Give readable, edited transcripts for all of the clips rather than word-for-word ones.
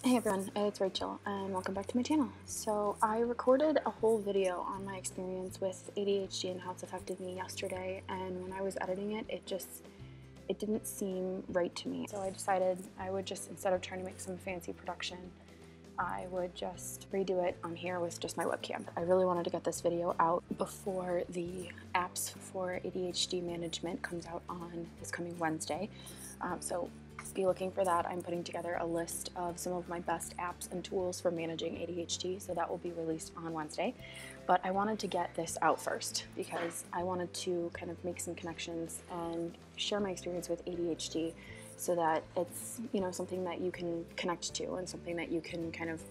Hey everyone, it's Rachel and welcome back to my channel. So I recorded a whole video on my experience with ADHD and how it's affected me yesterday, and when I was editing it, it didn't seem right to me. So I decided I would just, instead of trying to make some fancy production, I would just redo it on here with just my webcam. I really wanted to get this video out before the apps for ADHD management comes out on this coming Wednesday. So be looking for that. I'm putting together a list of some of my best apps and tools for managing ADHD, so that will be released on Wednesday. But I wanted to get this out first because I wanted to kind of make some connections and share my experience with ADHD so that it's, you know, something that you can connect to and something that you can kind of,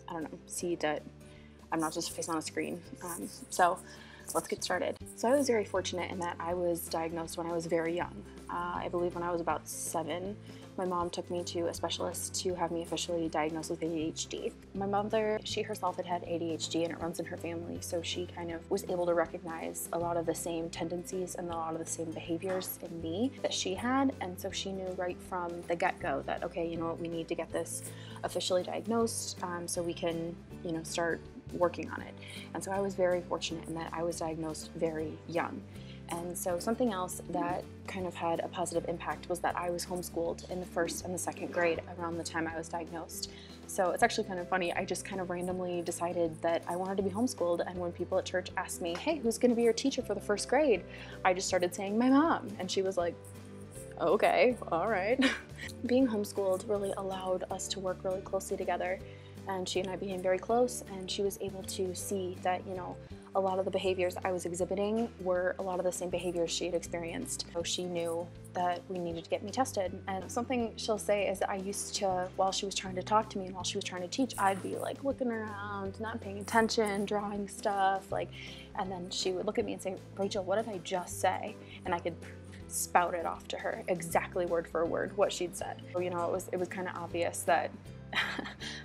I don't know, see that I'm not just a face on a screen. So let's get started. So I was very fortunate in that I was diagnosed when I was very young. I believe when I was about 7, my mom took me to a specialist to have me officially diagnosed with ADHD. My mother, she herself had ADHD and it runs in her family, so she kind of was able to recognize a lot of the same tendencies and a lot of the same behaviors in me that she had, and so she knew right from the get-go that, okay, you know what, we need to get this officially diagnosed so we can, you know, start working on it. And so I was very fortunate in that I was diagnosed very young. And so something else that kind of had a positive impact was that I was homeschooled in the 1st and the 2nd grade around the time I was diagnosed. So it's actually kind of funny, I just kind of randomly decided that I wanted to be homeschooled, and when people at church asked me, hey, who's going to be your teacher for the 1st grade? I just started saying my mom, and she was like, okay, all right. Being homeschooled really allowed us to work really closely together, and she and I became very close, and she was able to see that, you know, a lot of the behaviors I was exhibiting were a lot of the same behaviors she had experienced. So she knew that we needed to get me tested. And something she'll say is that I used to, while she was trying to talk to me and while she was trying to teach, I'd be like looking around, not paying attention, drawing stuff, like, and then she would look at me and say, Rachel, what did I just say? And I could spout it off to her exactly word for word what she'd said. So, you know, it was kind of obvious that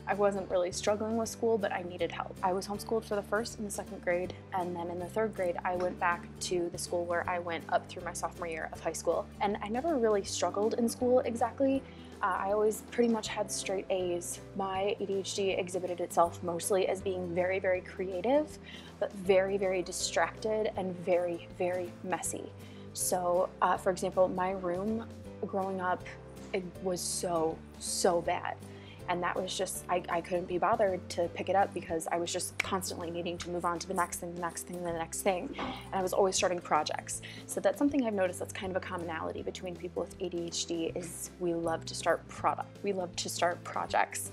I wasn't really struggling with school, but I needed help. I was homeschooled for the 1st and the 2nd grade, and then in the 3rd grade, I went back to the school where I went up through my sophomore year of high school. And I never really struggled in school exactly. I always pretty much had straight A's. My ADHD exhibited itself mostly as being very, very creative, but very, very distracted and very, very messy. So, for example, my room growing up, it was so bad. And that was just, I couldn't be bothered to pick it up because I was just constantly needing to move on to the next thing, the next thing, the next thing. And I was always starting projects. So that's something I've noticed that's kind of a commonality between people with ADHD is we love to start projects.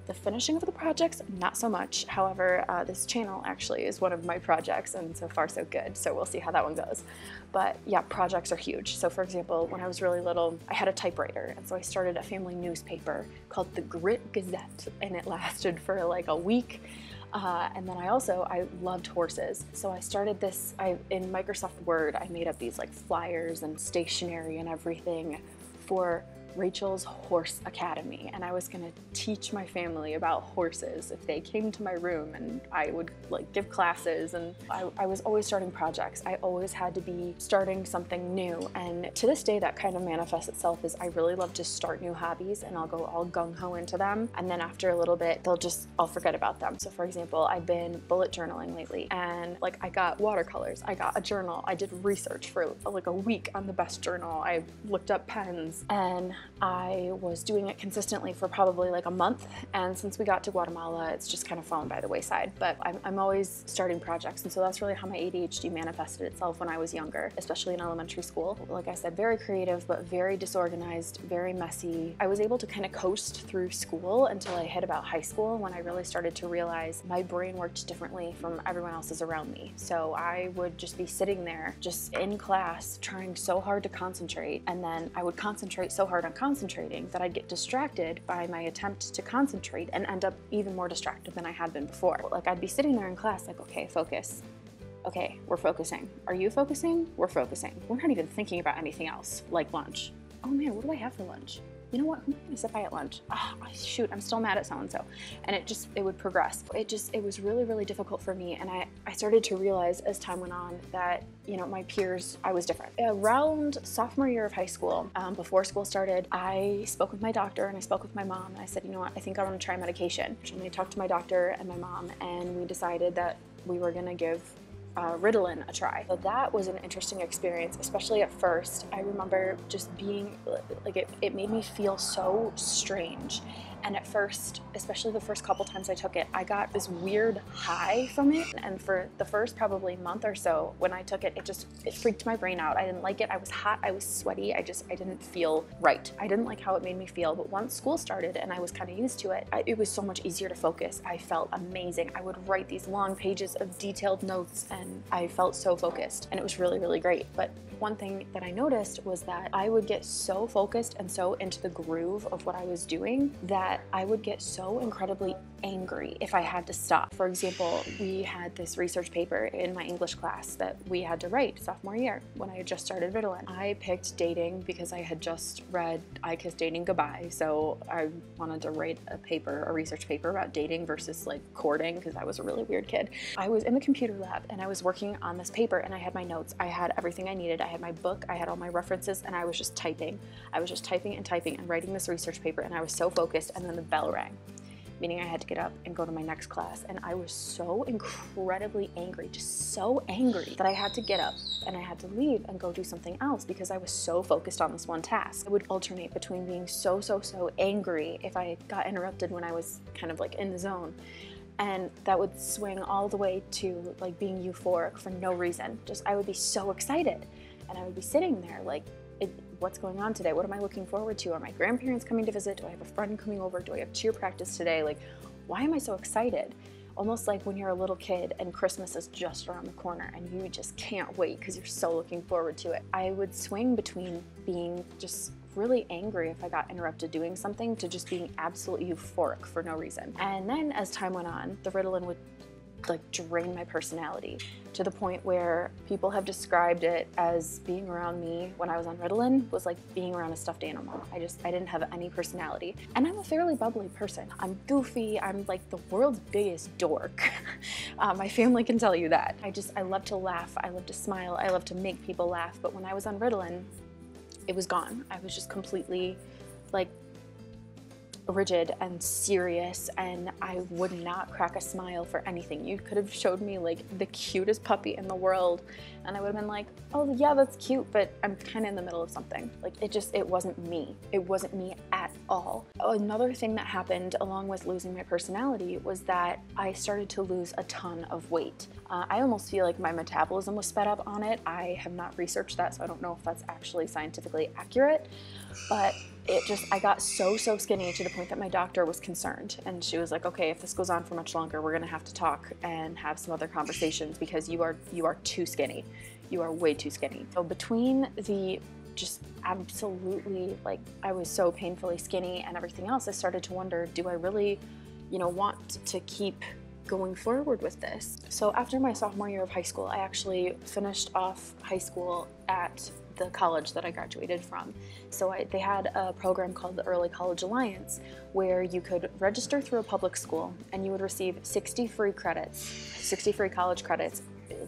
The finishing of the projects, not so much. However, this channel actually is one of my projects, and so far so good. So we'll see how that one goes. But yeah, projects are huge. So for example, when I was really little, I had a typewriter, and so I started a family newspaper called the Grit Gazette, and it lasted for like a week. And then I loved horses. So I started this, in Microsoft Word, I made up these like flyers and stationery and everything for Rachel's Horse Academy, and I was gonna teach my family about horses if they came to my room, and I would like give classes, and I was always starting projects. I always had to be starting something new, and to this day that kind of manifests itself as I really love to start new hobbies, and I'll go all gung-ho into them, and then after a little bit I'll forget about them. So for example, I've been bullet journaling lately, and like I got watercolors, I got a journal, I did research for like a week on the best journal, I looked up pens, and I was doing it consistently for probably like a month, and since we got to Guatemala, it's just kind of fallen by the wayside. But I'm always starting projects, and so that's really how my ADHD manifested itself when I was younger, especially in elementary school. Like I said, very creative, but very disorganized, very messy. I was able to kind of coast through school until I hit about high school, when I really started to realize my brain worked differently from everyone else's around me. So I would just be sitting there, just in class, trying so hard to concentrate, and then I would concentrate so hard on concentrating that I'd get distracted by my attempt to concentrate and end up even more distracted than I had been before. Like I'd be sitting there in class like, okay, focus. Okay, we're focusing. Are you focusing? We're focusing. We're not even thinking about anything else, like lunch. Oh man, what do I have for lunch? you know what, I'm gonna sit by at lunch. Oh, shoot, I'm still mad at so-and-so. And it would progress. It was really, really difficult for me. And I started to realize as time went on that, you know, my peers, I was different. Around sophomore year of high school, before school started, I spoke with my doctor and I spoke with my mom, and I said, you know what, I think I want to try medication. And I talked to my doctor and my mom, and we decided that we were gonna give Ritalin a try. So that was an interesting experience, especially at first. I remember just being like, it made me feel so strange. And at first, especially the first couple times I took it, I got this weird high from it. And for the first probably month or so when I took it, it freaked my brain out. I didn't like it. I was hot, I was sweaty. I didn't feel right. I didn't like how it made me feel. But once school started and I was kind of used to it, it was so much easier to focus. I felt amazing. I would write these long pages of detailed notes and I felt so focused, and it was really, really great. But one thing that I noticed was that I would get so focused and so into the groove of what I was doing that I would get so incredibly angry if I had to stop. For example, we had this research paper in my English class that we had to write sophomore year when I had just started Ritalin. I picked dating because I had just read I Kissed Dating Goodbye, so I wanted to write a research paper about dating versus like courting, because I was a really weird kid. I was in the computer lab and I was working on this paper and I had my notes. I had everything I needed. I had my book, I had all my references, and I was just typing. I was just typing and typing and writing this research paper, and I was so focused, and then the bell rang, meaning I had to get up and go to my next class. And I was so incredibly angry, just so angry, that I had to get up and I had to leave and go do something else because I was so focused on this one task. I would alternate between being so angry if I got interrupted when I was kind of like in the zone, and that would swing all the way to like being euphoric for no reason. Just, I would be so excited, and I would be sitting there like, what's going on today? What am I looking forward to? Are my grandparents coming to visit? Do I have a friend coming over? Do I have cheer practice today? Like, why am I so excited? Almost like when you're a little kid and Christmas is just around the corner and you just can't wait because you're so looking forward to it. I would swing between being just really angry if I got interrupted doing something to just being absolutely euphoric for no reason. And then as time went on, the Ritalin would like drain my personality to the point where people have described it as being around me when I was on Ritalin was like being around a stuffed animal. I didn't have any personality. And I'm a fairly bubbly person. I'm goofy. I'm like the world's biggest dork. My family can tell you that. I love to laugh. I love to smile. I love to make people laugh. But when I was on Ritalin, it was gone. I was just completely like rigid and serious, and I would not crack a smile for anything. You could have showed me like the cutest puppy in the world and I would have been like, oh yeah, that's cute, but I'm kind of in the middle of something. Like it wasn't me. It wasn't me at all. Another thing that happened along with losing my personality was that I started to lose a ton of weight. I almost feel like my metabolism was sped up on it. I have not researched that, so I don't know if that's actually scientifically accurate, but I got so skinny to the point that my doctor was concerned, and she was like, okay, if this goes on for much longer, we're gonna have to talk and have some other conversations because you are too skinny. You are way too skinny. So between the just absolutely, like, I was so painfully skinny and everything else, I started to wonder, do I really, want to keep going forward with this? So after my sophomore year of high school, I actually finished off high school at the college that I graduated from. So they had a program called the Early College Alliance where you could register through a public school and you would receive 60 free credits, 60 free college credits.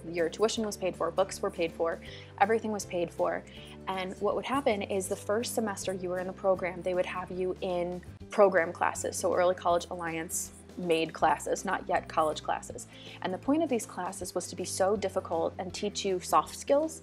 Your tuition was paid for, books were paid for, everything was paid for. And what would happen is the first semester you were in the program, they would have you in program classes. So Early College Alliance made classes, not yet college classes. And the point of these classes was to be so difficult and teach you soft skills.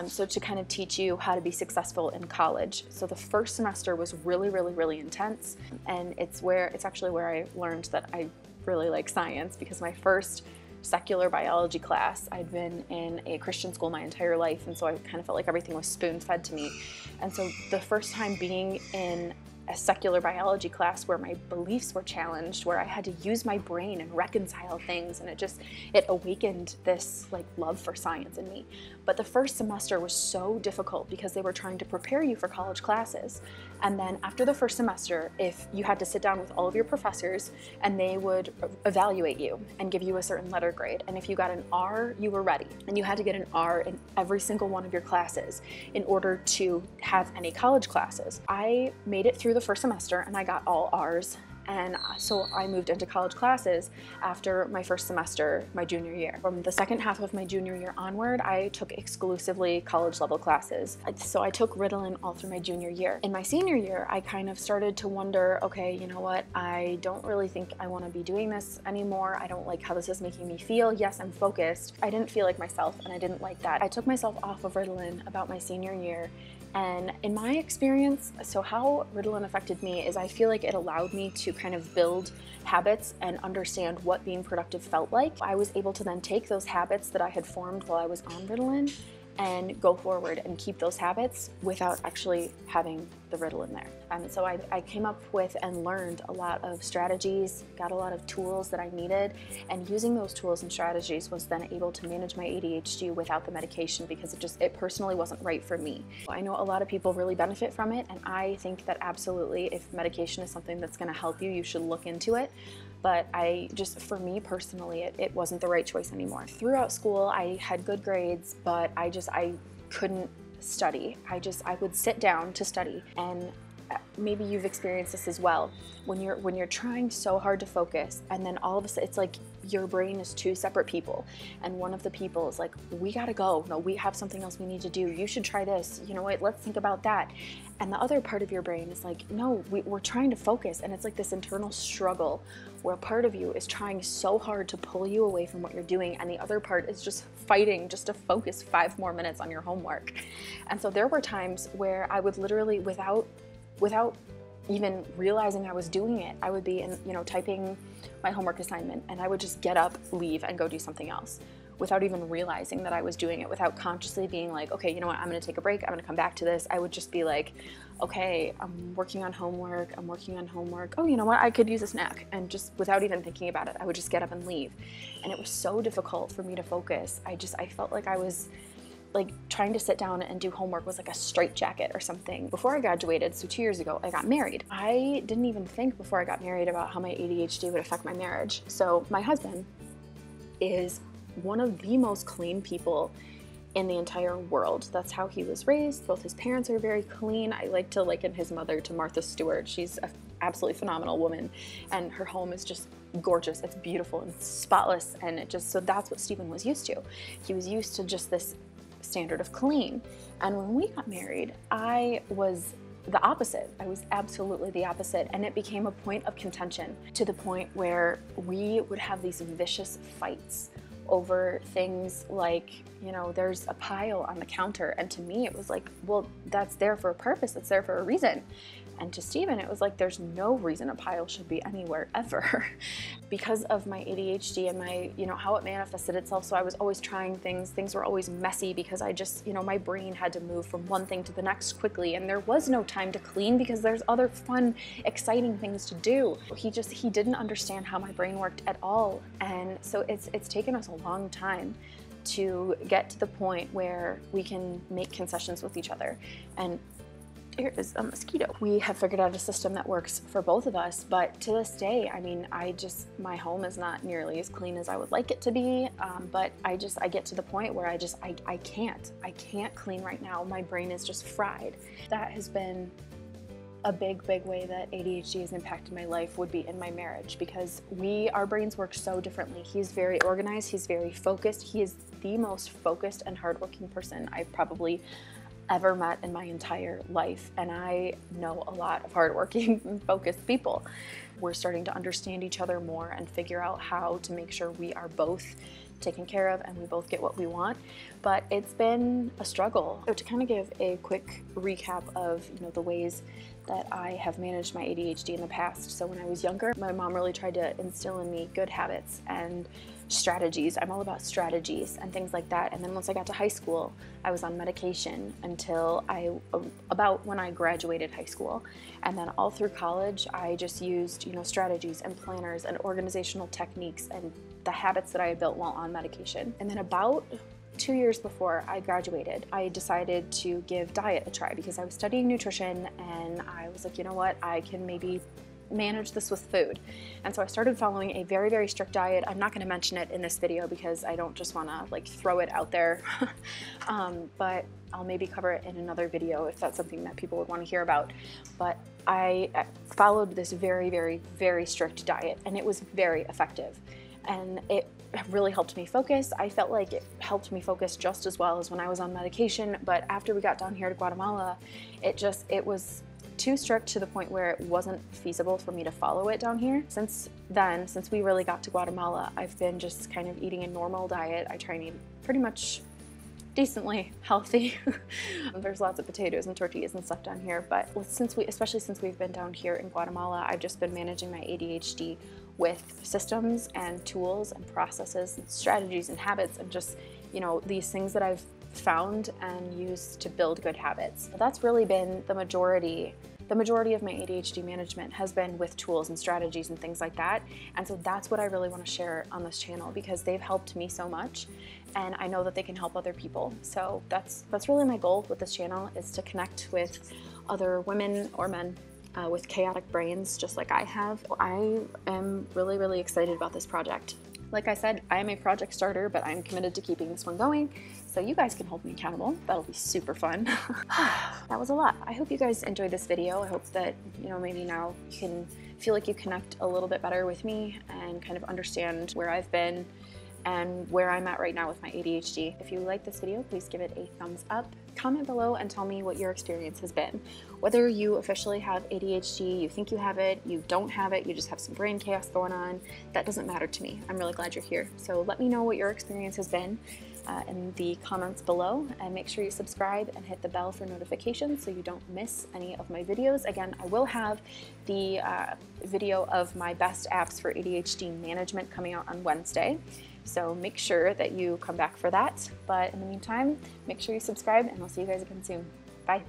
So to kind of teach you how to be successful in college. So the first semester was really intense, and it's actually where I learned that I really like science, because my first secular biology class, I'd been in a Christian school my entire life, and so I kind of felt like everything was spoon-fed to me. And so the first time being in a secular biology class where my beliefs were challenged, where I had to use my brain and reconcile things, and it awakened this like love for science in me. But the first semester was so difficult because they were trying to prepare you for college classes. And then after the first semester, if you had to sit down with all of your professors and they would evaluate you and give you a certain letter grade. And if you got an R, you were ready. And you had to get an R in every single one of your classes in order to have any college classes. I made it through the first semester and I got all R's. And so I moved into college classes after my first semester, my junior year. From the second half of my junior year onward, I took exclusively college level classes. So I took Ritalin all through my junior year. In my senior year, I kind of started to wonder, okay, you know what? I don't really think I want to be doing this anymore. I don't like how this is making me feel. Yes, I'm focused. I didn't feel like myself and I didn't like that. I took myself off of Ritalin about my senior year. And in my experience, so how Ritalin affected me is I feel like it allowed me to kind of build habits and understand what being productive felt like. I was able to then take those habits that I had formed while I was on Ritalin and go forward and keep those habits without actually having the Ritalin there. And so I came up with and learned a lot of strategies, got a lot of tools that I needed, and using those tools and strategies was then able to manage my ADHD without the medication because it personally wasn't right for me. I know a lot of people really benefit from it, and I think that absolutely if medication is something that's going to help you, you should look into it. But for me personally, it wasn't the right choice anymore. Throughout school, I had good grades, but I couldn't study. I would sit down to study, and maybe you've experienced this as well. When you're trying so hard to focus, and then all of a sudden it's like your brain is two separate people, and one of the people is like, we gotta go. No, we have something else we need to do. You should try this. You know what? Let's think about that. And the other part of your brain is like, no, we're trying to focus, and it's like this internal struggle where a part of you is trying so hard to pull you away from what you're doing, and the other part is just fighting just to focus 5 more minutes on your homework. And so there were times where I would literally, without even realizing I was doing it, I would be typing my homework assignment, and I would just get up, leave, and go do something else without even realizing that I was doing it, without consciously being like, okay, you know what, I'm gonna take a break, I'm gonna come back to this. I would just be like, okay, I'm working on homework. Oh, you know what, I could use a snack. And just without even thinking about it, I would just get up and leave. And it was so difficult for me to focus. I felt like I was like trying to sit down and do homework was like a straitjacket or something. Before I graduated, so 2 years ago, I got married. I didn't even think before I got married about how my ADHD would affect my marriage. So my husband is one of the most clean people in the entire world. That's how he was raised. Both his parents are very clean. I like to liken his mother to Martha Stewart. She's an absolutely phenomenal woman, and her home is just gorgeous. It's beautiful and spotless, and so that's what Stephen was used to. He was used to just this standard of clean. And when we got married, I was the opposite. I was absolutely the opposite, and it became a point of contention to the point where we would have these vicious fights over things like, there's a pile on the counter, and to me it was like, well, that's there for a purpose, that's there for a reason. And to Stephen, it was like, there's no reason a pile should be anywhere ever. Because of my ADHD and my, how it manifested itself. So I was always trying things. Things were always messy because I just, my brain had to move from one thing to the next quickly. And there was no time to clean because there's other fun, exciting things to do. He didn't understand how my brain worked at all. And so it's taken us a long time to get to the point where we can make concessions with each other. And here is a mosquito. We have figured out a system that works for both of us, but to this day, my home is not nearly as clean as I would like it to be, but I get to the point where I can't clean right now. My brain is just fried. That has been a big way that ADHD has impacted my life, would be in my marriage, because our brains work so differently. He's very organized, he's very focused. He is the most focused and hardworking person I've probably ever met in my entire life, and I know a lot of hardworking and focused people. We're starting to understand each other more and figure out how to make sure we are both taken care of and we both get what we want, but it's been a struggle. So to kind of give a quick recap of the ways that I have managed my ADHD in the past. So when I was younger, my mom really tried to instill in me good habits and strategies. I'm all about strategies and things like that. And then once I got to high school, I was on medication until about when I graduated high school. And then all through college, I just used, strategies and planners and organizational techniques and the habits that I had built while on medication. And then about 2 years before I graduated, I decided to give diet a try because I was studying nutrition and I was like, you know what, I can maybe manage this with food. And so I started following a very, very strict diet. I'm not going to mention it in this video because I don't just want to like throw it out there, but I'll maybe cover it in another video if that's something that people would want to hear about. But I followed this very, very, very strict diet and it was very effective. And it really helped me focus. I felt like it helped me focus just as well as when I was on medication, but after we got down here to Guatemala, it was too strict to the point where it wasn't feasible for me to follow it down here. Since then, since we really got to Guatemala, I've been just kind of eating a normal diet. I try and eat pretty much decently healthy. There's lots of potatoes and tortillas and stuff down here, but especially since we've been down here in Guatemala, I've just been managing my ADHD with systems and tools and processes and strategies and habits and just, these things that I've found and used to build good habits. So that's really been the majority of my ADHD management has been with tools and strategies and things like that. And so that's what I really want to share on this channel because they've helped me so much and I know that they can help other people. So that's really my goal with this channel, is to connect with other women or men with chaotic brains just like I have. I am really, really excited about this project. Like I said, I am a project starter, but I'm committed to keeping this one going, so you guys can hold me accountable. That'll be super fun. That was a lot. I hope you guys enjoyed this video. I hope that, maybe now you can feel like you connect a little bit better with me and kind of understand where I've been and where I'm at right now with my ADHD. If you like this video, please give it a thumbs up. Comment below and tell me what your experience has been. Whether you officially have ADHD, you think you have it, you don't have it, you just have some brain chaos going on, that doesn't matter to me. I'm really glad you're here. So let me know what your experience has been in the comments below, and make sure you subscribe and hit the bell for notifications so you don't miss any of my videos. Again, I will have the video of my best apps for ADHD management coming out on Wednesday. So make sure that you come back for that. But in the meantime, make sure you subscribe and I'll see you guys again soon. Bye.